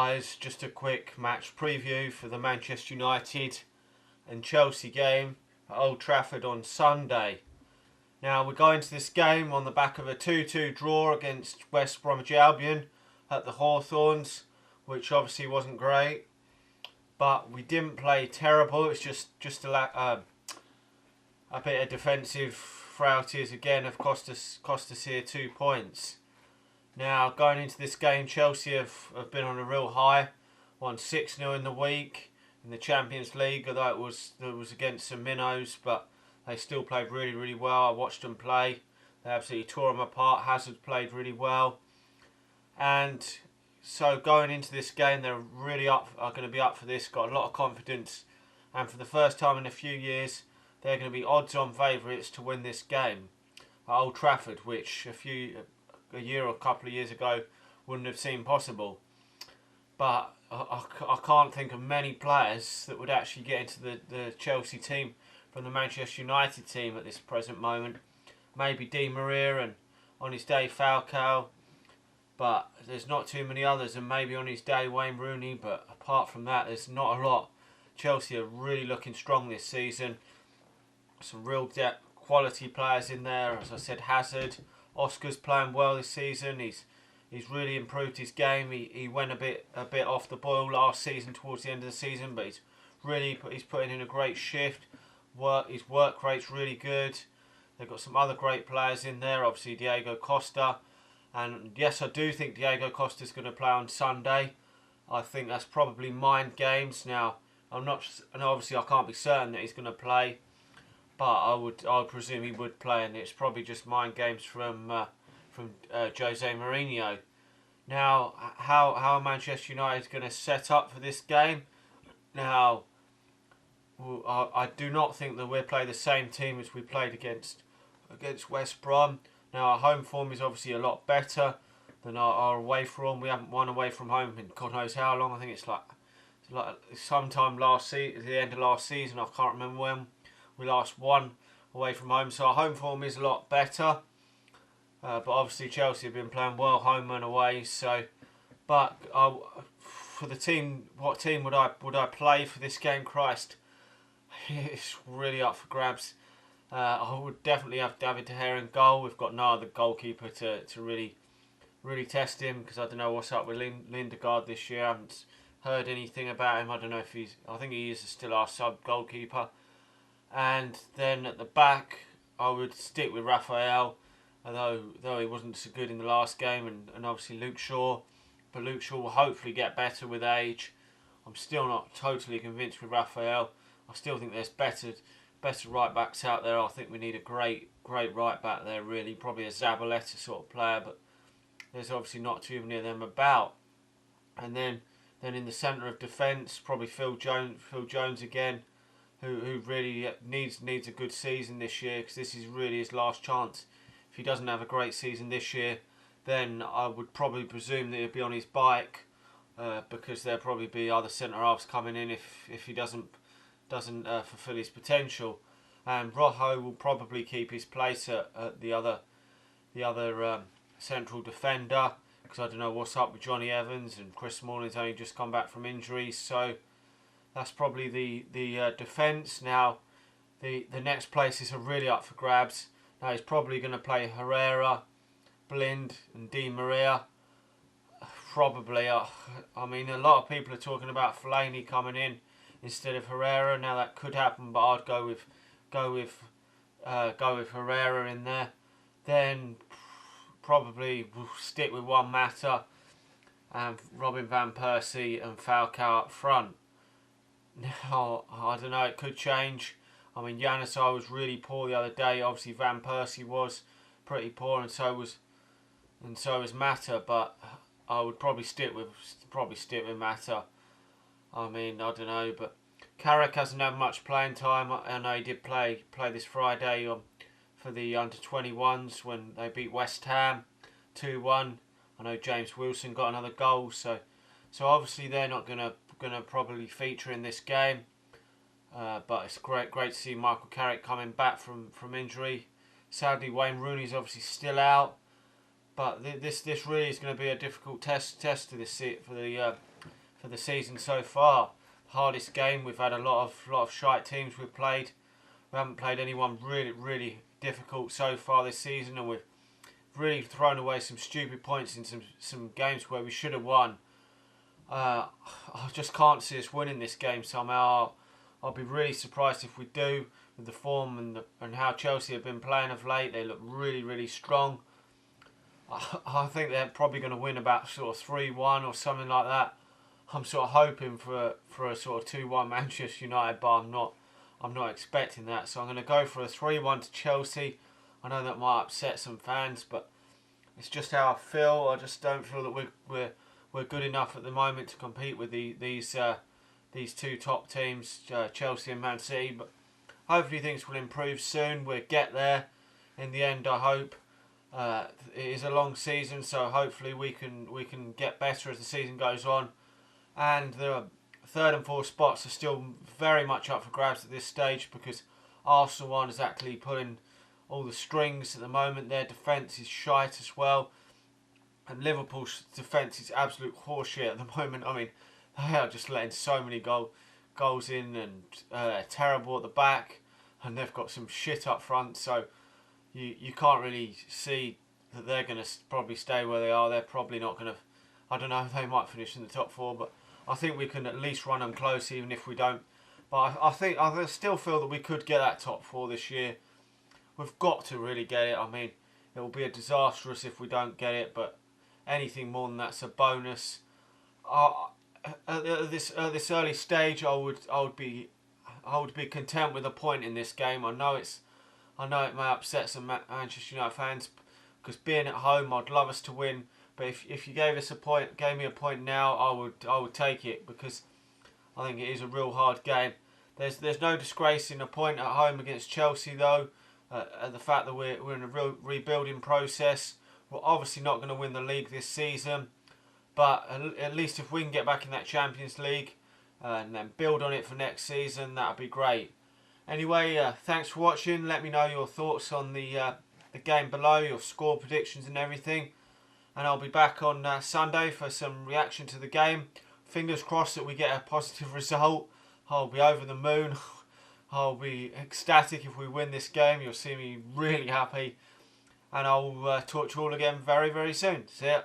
guys, just a quick match preview for the Manchester United and Chelsea game at Old Trafford on Sunday. Now we go into this game on the back of a 2-2 draw against West Bromwich Albion at the Hawthorns, which obviously wasn't great, but we didn't play terrible. It's just a bit of defensive frailties again have cost us here 2 points. Now, going into this game, Chelsea have been on a real high. Won 6-0 in the week in the Champions League, although it was against some minnows, but they still played really, really well. I watched them play. They absolutely tore them apart. Hazard played really well. And so going into this game, they're really are going to be up for this, got a lot of confidence. And for the first time in a few years, they're going to be odds-on favourites to win this game at Old Trafford, which a year or a couple of years ago wouldn't have seemed possible. But I can't think of many players that would actually get into the Chelsea team from the Manchester United team at this present moment. Maybe Di Maria and on his day Falcao, but there's not too many others, and maybe on his day Wayne Rooney, but apart from that there's not a lot. Chelsea are really looking strong this season. Some real depth, quality players in there. As I said, Hazard, Oscar's playing well this season. He's really improved his game. He went a bit off the boil last season towards the end of the season, but he's putting in a great shift. His work rate's really good. They've got some other great players in there. Obviously Diego Costa, and yes, I do think Diego Costa's going to play on Sunday. I think that's probably mind games. Now and obviously I can't be certain that he's going to play, but I would presume he would play, and it's probably just mind games from Jose Mourinho. Now, how Manchester United going to set up for this game? Now, I do not think that we'll play the same team as we played against West Brom. Now, our home form is obviously a lot better than our away form. We haven't won away from home in God knows how long. I think it's like sometime the end of last season. I can't remember when we last won away from home. So our home form is a lot better. But obviously Chelsea have been playing well home and away. So, but for the team, what team would I play for this game? Christ, it's really up for grabs. I would definitely have David De Gea in goal. We've got no other goalkeeper to really test him, because I don't know what's up with Lindegaard this year. I haven't heard anything about him. I don't know if I think he is still our sub goalkeeper. And then at the back, I would stick with Raphael, though he wasn't so good in the last game, and obviously Luke Shaw. But Luke Shaw will hopefully get better with age. I'm still not totally convinced with Raphael. I still think there's better right backs out there. I think we need a great right back there, really. Probably a Zabaleta sort of player, but there's obviously not too many of them about. And then in the centre of defence, probably Phil Jones again, who really needs a good season this year, because this is really his last chance. If he doesn't have a great season this year, then I would probably presume that he'll be on his bike, because there'll probably be other centre halves coming in if he doesn't fulfil his potential. And Rojo will probably keep his place at the other central defender, because I don't know what's up with Johnny Evans, and Chris Smalling's only just come back from injuries. So that's probably the defence. Now, the next places are really up for grabs. Now he's probably going to play Herrera, Blind and Di Maria. Probably. I mean, a lot of people are talking about Fellaini coming in instead of Herrera. Now that could happen, but I'd go with Herrera in there. Then probably we'll stick with Juan Mata and Robin van Persie and Falcao up front. Now, I don't know, it could change. I mean, Januzaj was really poor the other day. Obviously, Van Persie was pretty poor, and so was Mata. But I would probably stick with Mata. I mean, I don't know, but Carrick hasn't had much playing time. I know he did play this Friday for the under-21s when they beat West Ham 2-1. I know James Wilson got another goal, so obviously they're not gonna probably feature in this game. But it's great to see Michael Carrick coming back from injury. Sadly, Wayne Rooney's obviously still out, But this really is going to be a difficult test to this for the season so far. Hardest game. We've had a lot of shite teams we've played. We haven't played anyone really difficult so far this season, and we've really thrown away some stupid points in some games where we should have won. I just can't see us winning this game somehow. I'll be really surprised if we do, with the form and how Chelsea have been playing of late. They look really strong. I think they're probably going to win about sort of 3-1 or something like that. I'm sort of hoping for a sort of 2-1 Manchester United, but I'm not expecting that. So I'm going to go for a 3-1 to Chelsea. I know that might upset some fans, but it's just how I feel. I just don't feel that we're good enough at the moment to compete with these two top teams, Chelsea and Man City. But hopefully things will improve soon. We'll get there in the end, I hope. It is a long season, so hopefully we can get better as the season goes on. And the third and fourth spots are still very much up for grabs at this stage, because Arsenal aren't exactly pulling all the strings at the moment. Their defence is shite as well, and Liverpool's defence is absolute horseshit at the moment. I mean, they are just letting so many goals in, and they're terrible at the back, and they've got some shit up front. So you can't really see that they're going to probably stay where they are. They're probably not going to. I don't know. They might finish in the top four, but I think we can at least run them close, even if we don't. But I still feel that we could get that top four this year. We've got to really get it. I mean, it will be a disastrous if we don't get it, but anything more than that's a bonus. At this early stage, I would be content with a point in this game. I know it may upset some Manchester United fans, because being at home, I'd love us to win. But if you gave me a point now, I would take it, because I think it is a real hard game. There's no disgrace in a point at home against Chelsea though. The fact that we're in a real rebuilding process. We're obviously not going to win the league this season, but at least if we can get back in that Champions League and then build on it for next season, that would be great. Anyway, thanks for watching. Let me know your thoughts on the game below, your score predictions and everything. And I'll be back on Sunday for some reaction to the game. Fingers crossed that we get a positive result. I'll be over the moon. I'll be ecstatic if we win this game. You'll see me really happy. And I'll talk to you all again very soon. See ya.